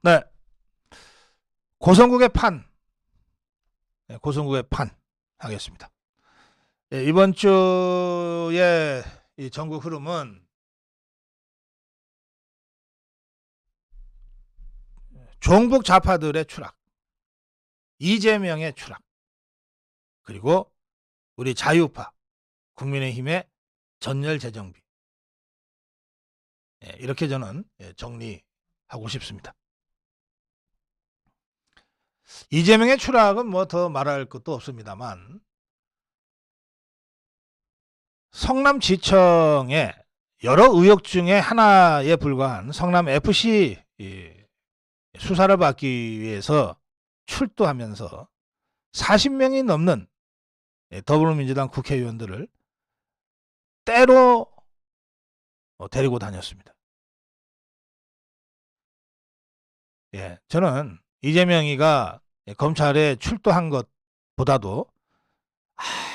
네, 고성국의 판, 네, 고성국의 판 하겠습니다. 네, 이번 주의 이 전국 흐름은 종북 좌파들의 추락, 이재명의 추락, 그리고 우리 자유파, 국민의힘의 전열 재정비. 네, 이렇게 저는 정리하고 싶습니다. 이재명의 추락은 뭐 더 말할 것도 없습니다만, 성남지청의 여러 의혹 중에 하나에 불과한 성남FC 수사를 받기 위해서 출두하면서 40명이 넘는 더불어민주당 국회의원들을 때로 데리고 다녔습니다. 예, 저는 이재명이가 검찰에 출두한 것보다도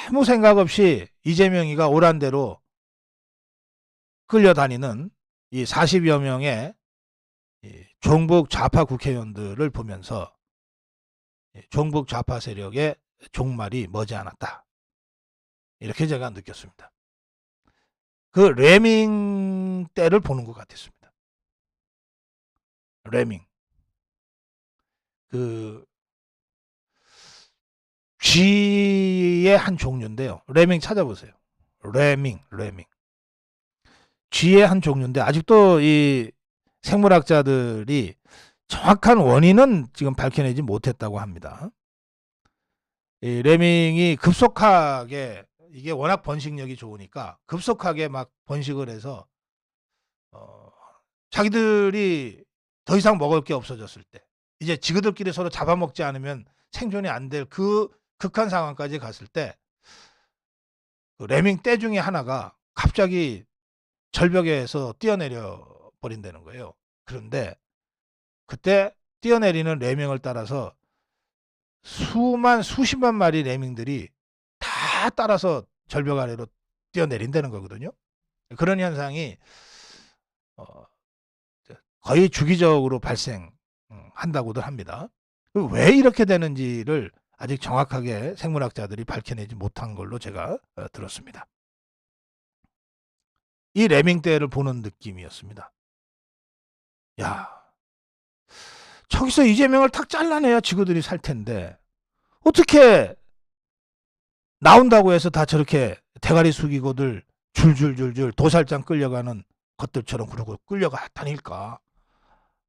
아무 생각 없이 이재명이가 오란대로 끌려다니는 이 40여 명의 종북 좌파 국회의원들을 보면서 종북 좌파 세력의 종말이 머지않았다. 이렇게 제가 느꼈습니다. 그 레밍 때를 보는 것 같았습니다. 레밍. 그 쥐의 한 종류인데요. 레밍 찾아보세요. 레밍. 쥐의 한 종류인데 아직도 이 생물학자들이 정확한 원인은 지금 밝혀내지 못했다고 합니다. 이 레밍이 급속하게, 이게 워낙 번식력이 좋으니까 급속하게 막 번식을 해서 자기들이 더 이상 먹을 게 없어졌을 때, 이제 지그들끼리 서로 잡아먹지 않으면 생존이 안 될 그 극한 상황까지 갔을 때, 그 레밍 떼 중에 하나가 갑자기 절벽에서 뛰어내려 버린다는 거예요. 그런데 그때 뛰어내리는 레밍을 따라서 수십만 마리 레밍들이 다 따라서 절벽 아래로 뛰어내린다는 거거든요. 그런 현상이 거의 주기적으로 발생한다고들 합니다. 왜 이렇게 되는지를 아직 정확하게 생물학자들이 밝혀내지 못한 걸로 제가 들었습니다. 이 레밍떼를 보는 느낌이었습니다. 야, 저기서 이재명을 탁 잘라내야 지구들이 살 텐데 어떻게 나온다고 해서 다 저렇게 대가리 숙이고들 줄줄줄줄 도살장 끌려가는 것들처럼 그러고 끌려가 다닐까?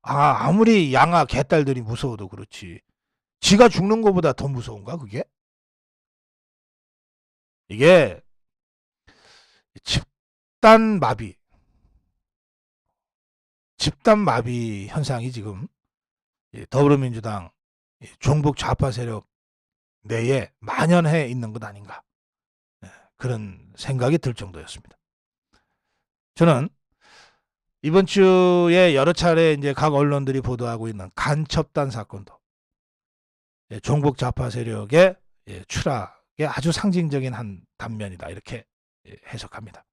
아무리 양아 개딸들이 무서워도 그렇지. 지가 죽는 것보다 더 무서운가 그게? 이게 집단 마비 현상이 지금 더불어민주당 종북 좌파 세력 내에 만연해 있는 것 아닌가, 그런 생각이 들 정도였습니다. 저는 이번 주에 여러 차례 이제 각 언론들이 보도하고 있는 간첩단 사건도 종북 좌파 세력의 추락의 아주 상징적인 한 단면이다, 이렇게 해석합니다.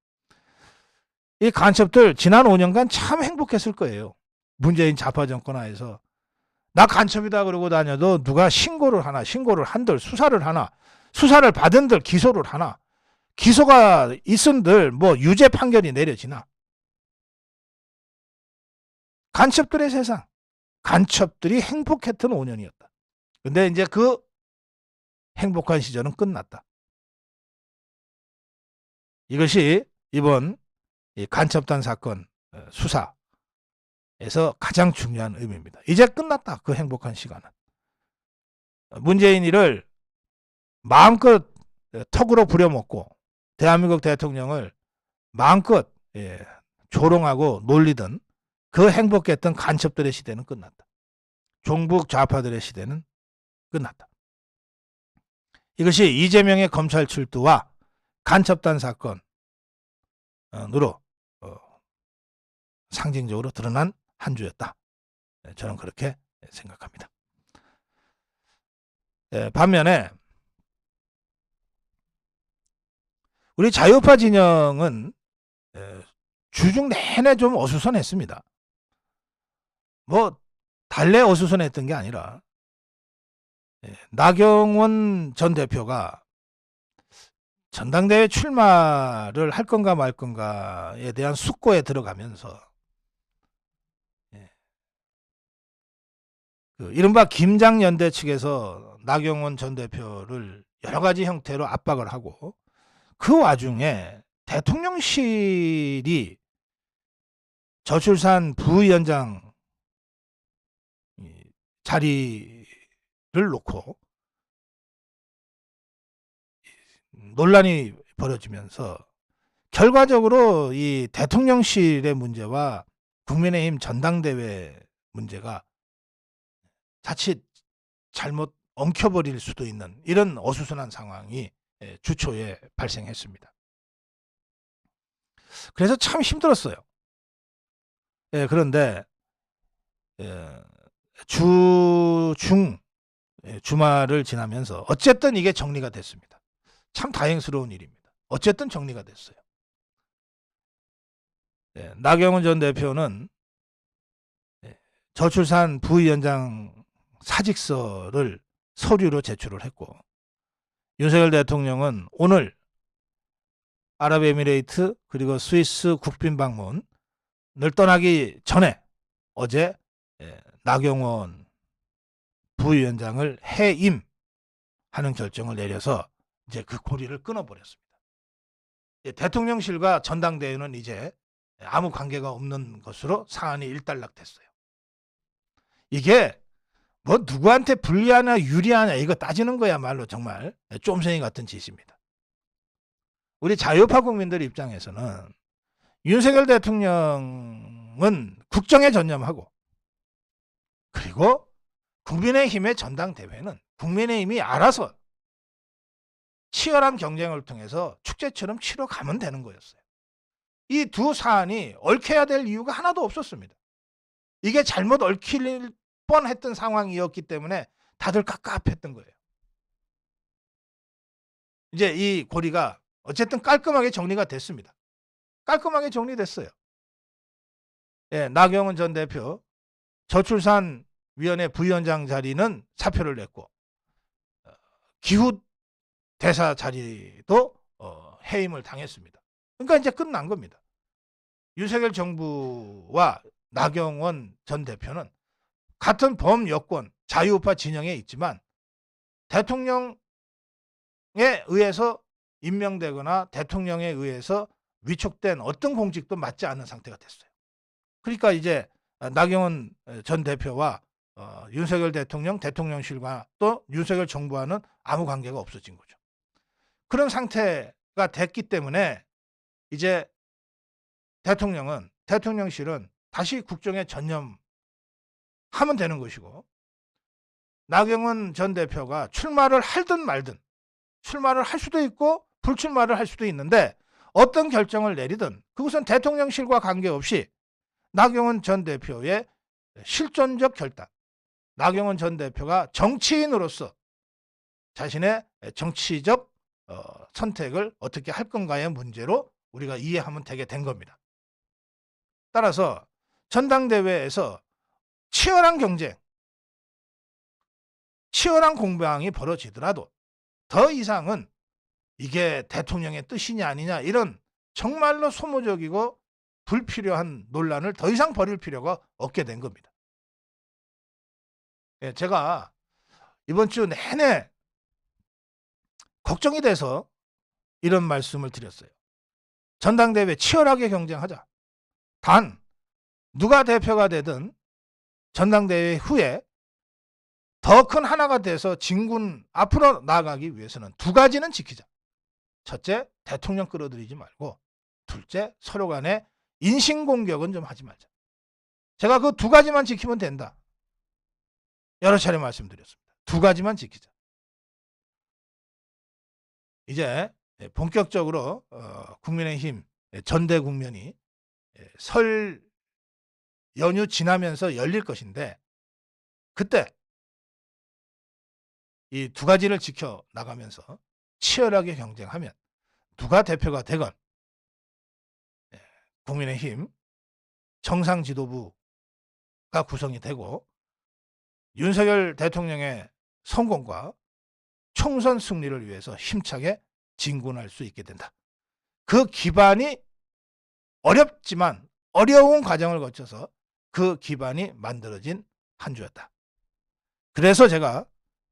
이 간첩들 지난 5년간 참 행복했을 거예요. 문재인 좌파 정권 하에서 나 간첩이다 그러고 다녀도 누가 신고를 한들 수사를 하나, 수사를 받은들 기소를 하나, 기소가 있은들 뭐 유죄 판결이 내려지나. 간첩들의 세상, 간첩들이 행복했던 5년이었다. 근데 이제 그 행복한 시절은 끝났다. 이것이 이번 간첩단 사건 수사에서 가장 중요한 의미입니다. 이제 끝났다, 그 행복한 시간은. 문재인이를 마음껏 턱으로 부려먹고 대한민국 대통령을 마음껏 조롱하고 놀리던 그 행복했던 간첩들의 시대는 끝났다. 종북 좌파들의 시대는 끝났다. 이것이 이재명의 검찰 출두와 간첩단 사건으로 상징적으로 드러난 한 주였다. 저는 그렇게 생각합니다. 반면에 우리 자유파 진영은 주중 내내 좀 어수선했습니다. 뭐 달래 어수선했던 게 아니라 나경원 전 대표가 전당대회 출마를 할 건가 말 건가에 대한 숙고에 들어가면서 그 이른바 김장연대 측에서 나경원 전 대표를 여러 가지 형태로 압박을 하고 그 와중에 대통령실이 저출산 부위원장 자리를 놓고 논란이 벌어지면서 결과적으로 이 대통령실의 문제와 국민의힘 전당대회 문제가 자칫 잘못 엉켜버릴 수도 있는 이런 어수선한 상황이 주초에 발생했습니다. 그래서 참 힘들었어요. 그런데 주말을 지나면서 어쨌든 이게 정리가 됐습니다. 참 다행스러운 일입니다. 어쨌든 정리가 됐어요. 나경원 전 대표는 저출산 부위원장 사직서를 서류로 제출을 했고 윤석열 대통령은 오늘 아랍에미레이트 그리고 스위스 국빈 방문을 떠나기 전에 어제 나경원 부위원장을 해임하는 결정을 내려서 이제 그 고리를 끊어버렸습니다. 대통령실과 전당대회는 이제 아무 관계가 없는 것으로 사안이 일단락됐어요. 이게 뭐 누구한테 불리하냐 유리하냐 이거 따지는 거야말로 정말 쫌생이 같은 짓입니다. 우리 자유파 국민들 입장에서는 윤석열 대통령은 국정에 전념하고 그리고 국민의힘의 전당대회는 국민의힘이 알아서 치열한 경쟁을 통해서 축제처럼 치러 가면 되는 거였어요. 이 두 사안이 얽혀야 될 이유가 하나도 없었습니다. 이게 잘못 얽힐 뻔했던 상황이었기 때문에 다들 깝깝했던 거예요. 이제 이 고리가 어쨌든 깔끔하게 정리가 됐습니다. 깔끔하게 정리됐어요. 나경원 전 대표 저출산위원회 부위원장 자리는 사표를 냈고 기후 대사 자리도 해임을 당했습니다. 그러니까 이제 끝난 겁니다. 윤석열 정부와 나경원 전 대표는 같은 범여권 자유우파 진영에 있지만 대통령에 의해서 임명되거나 대통령에 의해서 위촉된 어떤 공직도 맡지 않는 상태가 됐어요. 그러니까 이제 나경원 전 대표와 윤석열 대통령, 대통령실과 또 윤석열 정부와는 아무 관계가 없어진 거죠. 그런 상태가 됐기 때문에 이제 대통령실은 다시 국정에 전념하면 되는 것이고 나경원 전 대표가 출마를 하든 말든 출마를 할 수도 있고 불출마를 할 수도 있는데 어떤 결정을 내리든 그것은 대통령실과 관계없이 나경원 전 대표의 실존적 결단, 나경원 전 대표가 정치인으로서 자신의 정치적 선택을 어떻게 할 건가의 문제로 우리가 이해하면 되게 된 겁니다. 따라서 전당대회에서 치열한 경쟁, 치열한 공방이 벌어지더라도 더 이상은 이게 대통령의 뜻이냐 아니냐 이런 정말로 소모적이고 불필요한 논란을 더 이상 벌일 필요가 없게 된 겁니다. 제가 이번 주 내내 걱정이 돼서 이런 말씀을 드렸어요. 전당대회 치열하게 경쟁하자. 단 누가 대표가 되든 전당대회 후에 더 큰 하나가 돼서 진군 앞으로 나아가기 위해서는 두 가지는 지키자. 첫째, 대통령 끌어들이지 말고 둘째, 서로 간에 인신공격은 좀 하지 말자. 제가 그 두 가지만 지키면 된다. 여러 차례 말씀드렸습니다. 두 가지만 지키자. 이제 본격적으로 국민의힘 전대 국면이 설 연휴 지나면서 열릴 것인데 그때 이 두 가지를 지켜 나가면서 치열하게 경쟁하면 누가 대표가 되건 국민의힘 정상 지도부가 구성이 되고 윤석열 대통령의 성공과 총선 승리를 위해서 힘차게 진군할 수 있게 된다. 그 기반이 어렵지만 어려운 과정을 거쳐서 그 기반이 만들어진 한 주였다. 그래서 제가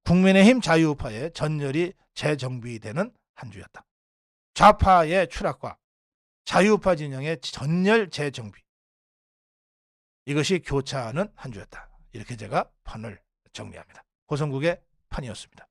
국민의힘 자유우파의 전열이 재정비되는 한 주였다. 좌파의 추락과 자유우파 진영의 전열 재정비, 이것이 교차하는 한 주였다. 이렇게 제가 판을 정리합니다. 고성국의 판이었습니다.